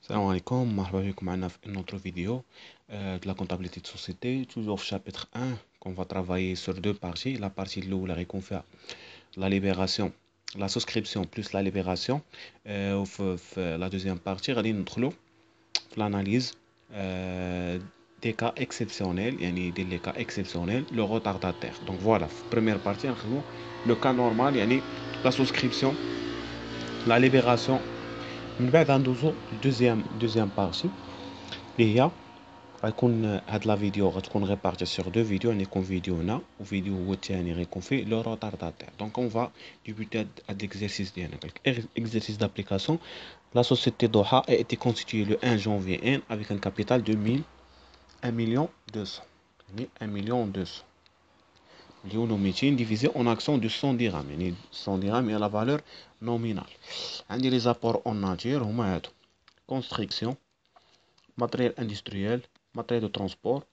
Salam alaikum, marhaba bikoum معنا في une autre vidéo de la comptabilité de société, toujours au chapitre 1 qu'on va travailler sur deux parties. La partie de l'eau, qu'on fait la libération, la souscription plus la libération. La deuxième partie, غادي ندخلوا في l'analyse des cas exceptionnels, يعني ديال les cas exceptionnels, le retardataire. Donc voilà, première partie, le cas normal, يعني la souscription, la libération. من بعد غندوزو deuxième partie اللي هي غيكون هاد لا فيديو غتكون ريبارتي سور دو فيديو، يعني يكون فيديو هنا وفيديو هو الثاني غيكون فيه لو روتارداتير. دونك اون فا ديبوتي هاد ليكزارسيس ديالنا. اكزارسيس d'application. La société Doha a été constituée le 1 janvier 1 avec un capital de 1 million 200. 1 million 200 اللي هو 200 divisé en actions de 100 dirhams، يعني 100 dirhams هي la valeur nominale. عندي les apports en nature هما هادو: construction, matériel industriel, matériel de transport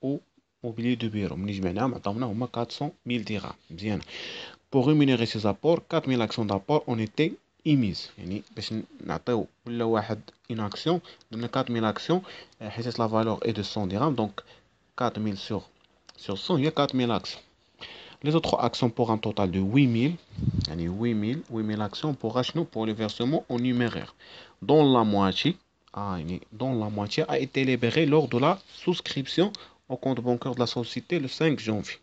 ou mobilier de bureau. ملي جمعناهم عطاونا هما 400,000 dirhams. مزيان. Pour rémunérer ces apports, 4,000 actions d'apport ont été émises. يعني باش نعطيو ولا واحد une action درنا 4,000 actions حيت la valeur est de 100 dirhams, donc 4,000 sur 100 هي 4,000 actions. Les autres actions pour un total de 8,000, يعني 8,000 actions pour le versement en numéraire, dont la moitié a été libérée lors de la souscription au compte bancaire de la société le 5 janvier.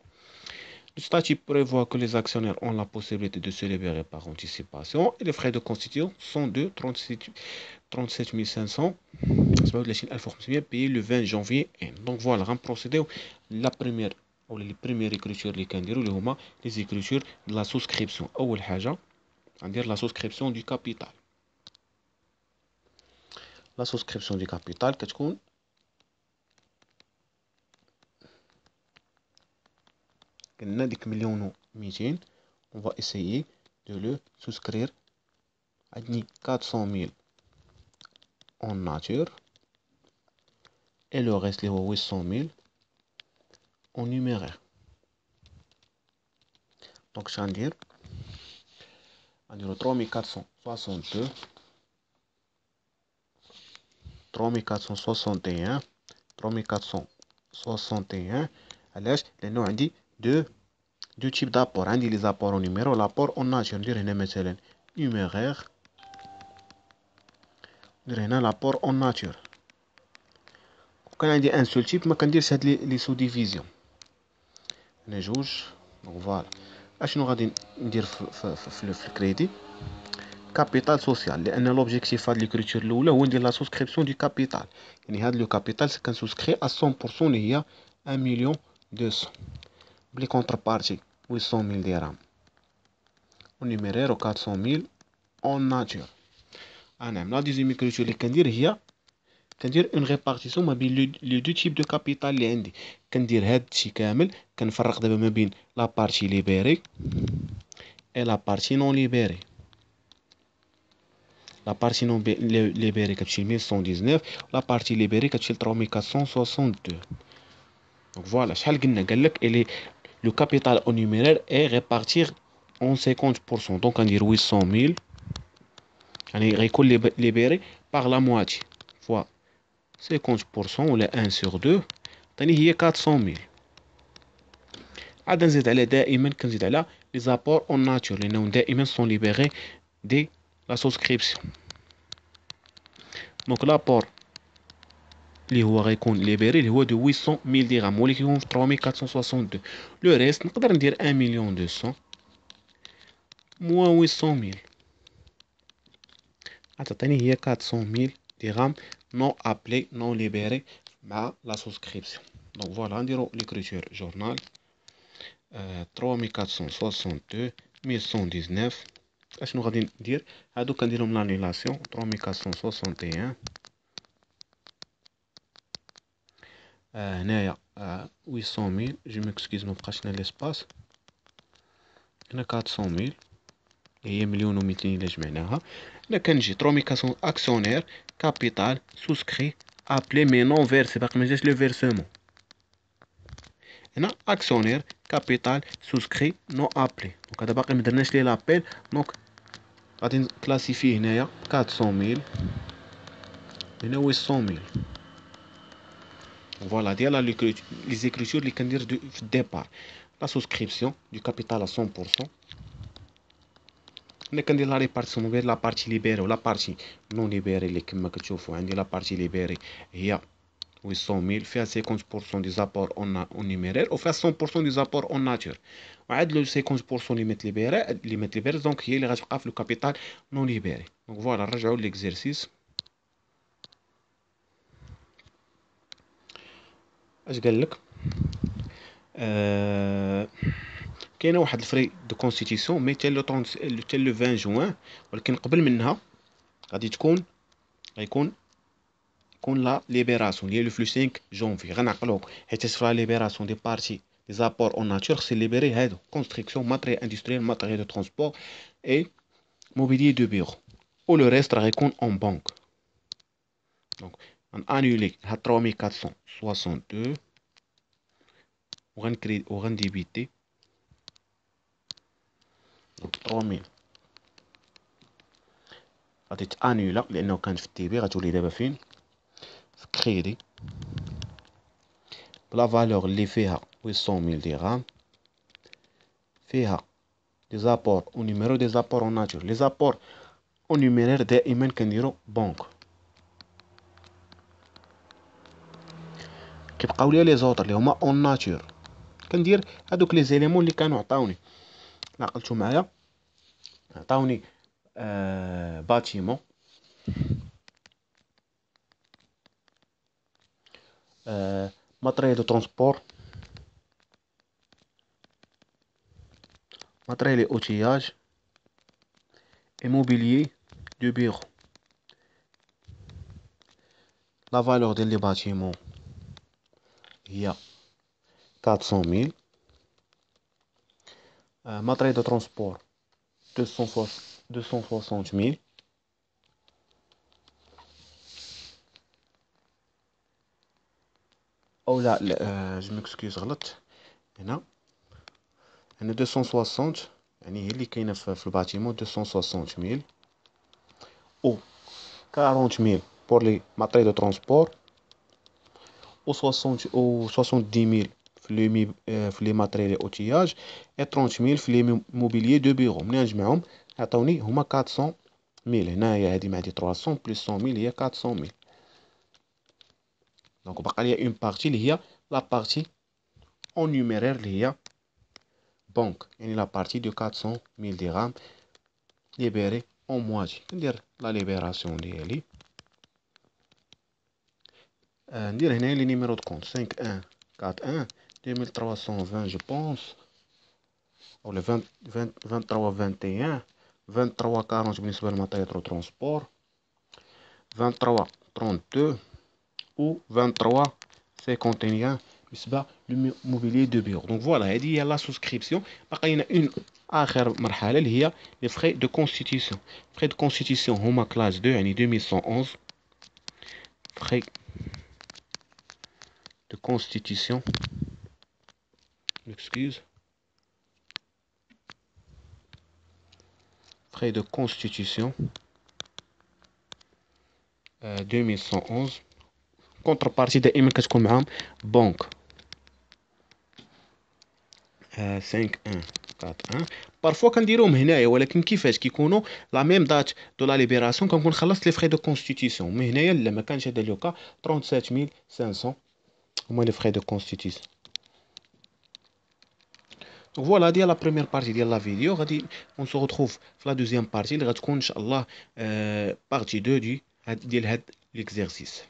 Le statut prévoit que les actionnaires ont la possibilité de se libérer par anticipation et les frais de constitution sont de 37 500 payés le 20 janvier. Donc voilà, on procéder la première ou les premières écritures اللي كنديروا اللي هما les écritures de la souscription. أول حاجة غندير la souscription du capital. La souscription du capital كتكون قلنا ديك 1,200,000 on va essayer de le souscrire. عندي 400,000 en nature et le reste اللي هو 800,000 en numéraire. Donc غندير 3462 3461 3461. علاش؟ لانه عندي دو تيب دابور. عندي لي زابور اون نيميرو لابور اون ناتور. ندير هنا مثلا نيميرير، ندير هنا لابور اون ناتور. وكان عندي ان سول تيب ما كنديرش هاد لي سو ديفيزيون. هنا جوج. دونك فوالا اشنو غادي ندير في الكريدي؟ كابيتال سوسيال، لان لوبجيكتيف هاد ليكريتور الاولى هو ندير لا سوسكريبسيون دو كابيتال. يعني هاد لو كابيتال كنسوسكري ا 100% اللي هي 1,200,000 بلي كونتر بارتي 800,000 درهم ونيميرير و 400,000 اون ناتور. نعم. لا دوزيام écriture اللي كندير هي كندير اون ريبارتيسيون ما بين لي دو تيب دو كابيتال اللي عندي. كندير هاد الشيء كامل، كنفرق دابا ما بين لا بارتي ليبيري اي لا بارتي نون ليبيري. لا بارتي نون ليبيري كتمشي ل 1119، لا بارتي ليبيري كتمشي ل 3462. دونك فوالا شحال قلنا؟ قالك الي لو كابيتال او نيميرير اي ريبارتير اون 50%. دونك غندير 800,000 يعني غيكون ليبيري باغ لا مواتي فوا 50% ولا 1 sur 2 عطيني هي 400,000. عاد نزيد على دائما كنزيد على لي زابور اون ناتور لانهم دائما سون ليبيري دي لا سوسكريبسيون. دونك لابور اللي هو غيكون ليبيري اللي هو دو 800,000 درهم، ولكن كيكون في 3462. لو ريست نقدر ندير 1,200,000 موان 800,000 غتعطيني هي 400,000 درهم نون ابلي نون ليبيري مع لا سوسكريبسيون. دونك فوالا نديرو ليكريتور جورنال 3462 1119. اشنو غادي ندير؟ هادو كنديرهم لانيلاسيون 3461. هنايا 800,000 جو مكسكيز مبقاش هنا ليسباس. هنا 400,000 هي 1,200,000 الا جمعناها. هنا كنجي 3400 اكسيونير كابيتال سوسكري ابلي مي نون فيرسي، باقي ما جاش لو فيرسمون. هنا اكسيونير كابيتال سوسكري نو ابلي، دونك هذا باقي ما درناش ليه لابيل. دونك غادي نكلاسيفيه هنايا 400,000 هنا هو 100,000. فوالا ديال لي زيكريتور اللي كندير في الديبار. لا سوسكريبسيون دو كابيتال ا 100%. انا كندير لا ريبارتيسيون بين لا بارتي ليبيري ولا بارتي نون ليبيري اللي كما كتشوفوا عندي لا بارتي ليبيري هي 800,000 فيها 50% دي زابور اون نيميرير وفيها 100% دي زابور اون ناتور. وعاد لو 50% اللي مات ليبيري دونك هي اللي غتبقى في لو كابيتال نون ليبيري. دونك فوالا نرجعوا ليكزيرسيس. اش قال لك؟ كاينه واحد الفري دو كونستيتيسيون مي تال لو 20 جوان، ولكن قبل منها غادي غيكون لا ليبراسيون ديال لو فلو 5 جونفي. غنعقلوك حيت في لا ليبراسيون دي بارتي دي زابور اون ناتور خص ليبري هادو كونستركسيون ماتريال اندستريال ماتريال دو ترونسبور اي موبيليي دو بيرو و لو ريست راه غيكون اون بانك. دونك غنانولي هاد 3462 وغنديبيتي. دونك 3000 غادي تانولا لانه كان في التي بي. غتولي دابا فين؟ في كريدي بلا فالور اللي فيها 800,000 درهم، فيها دي زابور او نيميرو دي زابور اون ناتور. لي زابور او نيميرير دائما كنديرو بونك. كيبقاو ليا لي زوطر اللي هما اون ناتور كندير هادوك لي زيليمون اللي كانوا عطاوني. عقلتو معايا؟ عطاوني باتيمون، ماتريال دو ترونسبور، ماتريال اوتياج، immobilier دو بيرو. لا فالور ديال لي باتيمون هي 400,000. matériel de transport 260,000. او لا, جو مكسكيوز غلط. هنا 260 يعني هي اللي كاينه في الباتيمون 260,000 او 40,000 pour les matériels de transport و 70,000 في لي ماتريال اوتياج و 30,000 في لي موبيليي دو بيرو. ملي نجمعهم عطاوني هما 400,000. هنايا هادي مع دي 300 بلس 100,000 هي 400,000. دونك باقا ليا اون بارتي اللي هي لا بارتي اون نيميرير اللي هي بونك، يعني لا بارتي دو 400,000 درهم ليبيري اون مواتي. ندير لا ليبيراسيون ديالي. ندير هنايا لي نيميرو دو كونط 5141 2320 جو بونس ولا 2321 2340 بالنسبه للماتيريال دو ترونسبور 2332 و 2351 بالنسبه للموبيليي دو بيرو. دونك فوالا هذه هي لا سوسكريبسيون. باقي لنا اون اخر مرحله اللي هي لي فخي دو كونستيتيسيون. فخي دو كونستيتيسيون هما كلاس 2 يعني 2111. فخي de constitution, excuse, frais de constitution 2111. contrepartie دائما كتكون معاهم بنك 5141. بارفوا كنديروهم هنايا ولكن كيفاش كيكونوا لا ميم دات دو لا ليبراسيون كنكون خلصت لي فخي دو كونستيتيسيون. مي هنايا لا ما كانش هذا لوكا 37500 هما لي فخي دو كونستيتيسيون. فوالا هادي لا بروميير بارتي ديال لا فيديو. غادي اون سو روتروف في لا دوزيام بارتي اللي غتكون ان شاء الله بارتي 2 ديال هاد ليكزيرسيس.